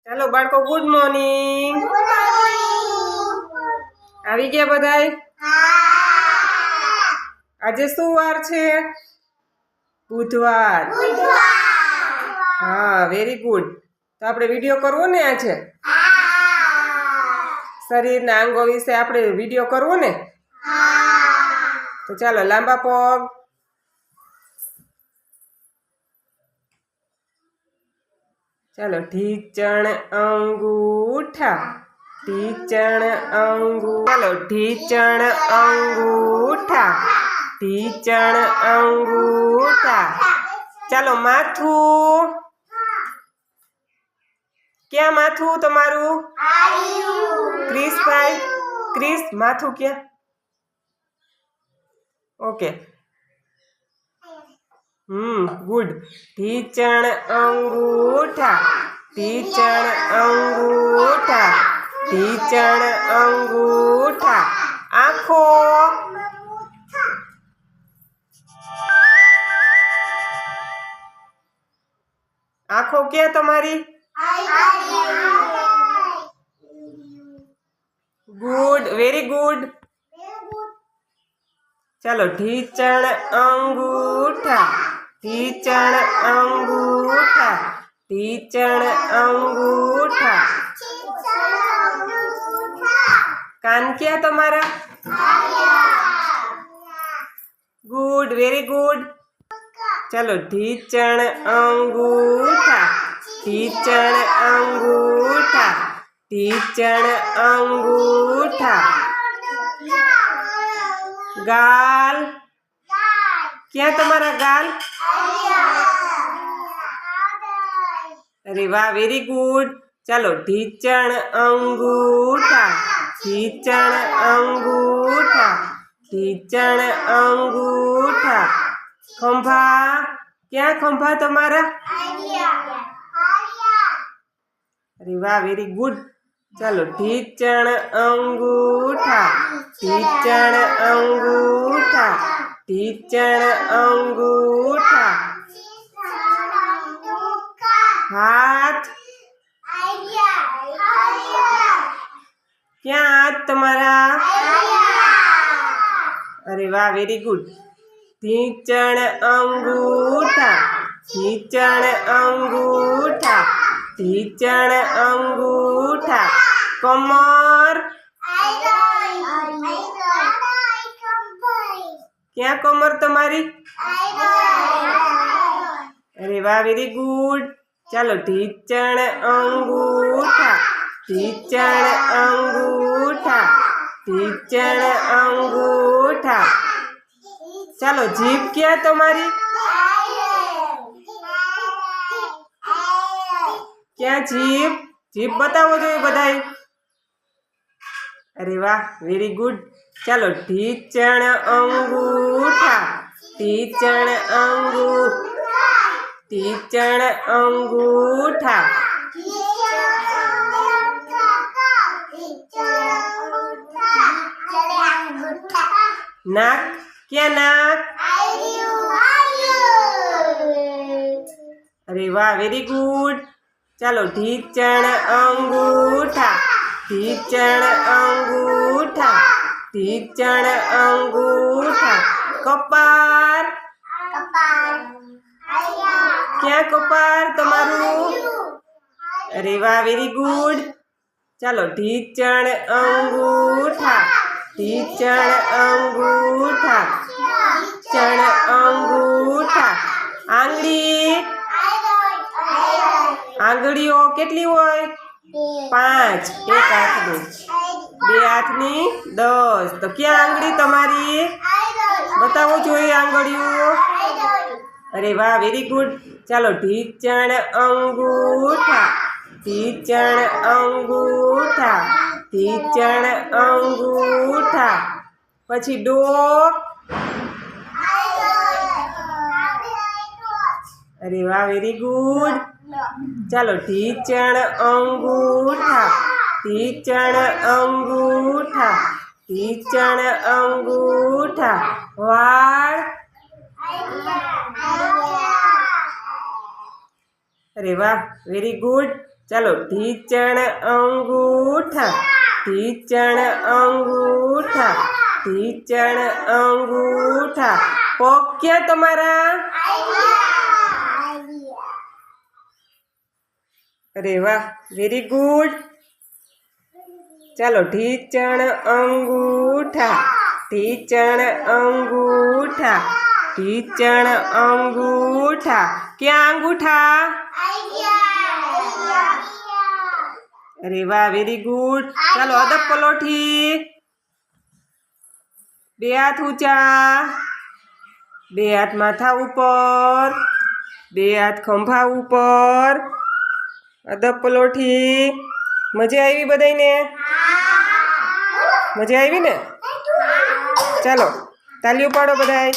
hello बाळको good morning આવી ગયા બધાય આજે શું વાર છે બુધવાર હા વેરી ગુડ તો આપણે વિડિયો કરવો ને આજે શરીરના અંગો વિશે આપણે વિડિયો કરવો ને તો ચાલો લાંબા પગ चलो ढीचण अंगूठा ढीचण चलो ढीचण अंगूठा ढीचण अंगूठा चलो माथू क्या माथू तमारू क्रिस भाई क्रिस माथू क्या ओके गुड ढीचण अंगूठा ढीचण अंगूठा ढीचण अंगूठा आँखों आँखों क्या तुम्हारी गुड वेरी गुड चलो ढीचण अंगूठा ढीचण अंगूठा ढीचण अंगूठा कान क्या तुम्हारा गुड वेरी गुड चलो ढीचण अंगूठा ढीचण अंगूठा ढीचण अंगूठा गाल क्या तुम्हारा गाल अरे वाह वेरी गुड चलो ढीचण अंगूठा ढीचण अंगूठा ढीचण अंगूठा खंभा क्या खंभा तुम्हारा अरे वाह वेरी गुड चलो ढीचण अंगूठा ढीचण अंगूठा ढीचण अंगूठा हाथ क्या हाथ तुम्हारा अरे वाह वेरी गुड ढीचण अंगूठा ढीचण अंगूठा ढीचण अंगूठा कमर क्या कमर तुम्हारी अरे वाह वेरी गुड चलो ढीचण अंगूठा ढीचण अंगूठा ढीचण अंगूठा चलो जीभ क्या तुम्हारी क्या जीभ जीभ बताओ जो बधाई अरे वाह वेरी गुड चलो ढीचण अंगूठा ढीचण अंगूठा ढीचण अंगूठा नाक क्या नाक अरे वाह वेरी गुड चलो ढीचण अंगूठा ढीचण अंगूठा ढीचण अंगूठा कपार क्या कपार तुम्हारू अरे वाह वेरी गुड चलो ढीचण अंगूठा ढीचण अंगूठा ढीचण अंगूठा आंगળી आंगળીઓ કેટલી હોય 5 એક હાથની 2 હાથની 10 તો ક્યાં આંગળી તમારી बताओ જોઈએ આંગળીઓ अरे वाह वेरी गुड चलो ढीचण अंगूठा ढीचण अंगूठा ढीचण अंगूठा પછી ડોક अरे वाह वेरी गुड चलो ढीचण अंगूठा ढीचण अंगूठा ढीचण अंगूठा वाळ अरे वाह वेरी गुड ચાલો ઢીચણ અંગૂઠા ઢીચણ અંગૂઠા ઢીચણ અંગૂઠા પગ ક્યાં તમારા અરે વાહ વેરી ગુડ ચાલો ઢીચણ અંગૂઠા ઢીચણ અંગૂઠા ઢીચણ અંગૂઠા ક્યાં અંગૂઠા અરે વાહ વેરી ગુડ ચાલો અદબ પલોઠી બે હાથ ઊંચા બે હાથ માથા ઉપર બે હાથ ખંભા ઉપર અદબ પલોઠી મજા આવી બધાયને મજા આવી ને ચાલો તાલીઓ પાડો બધાય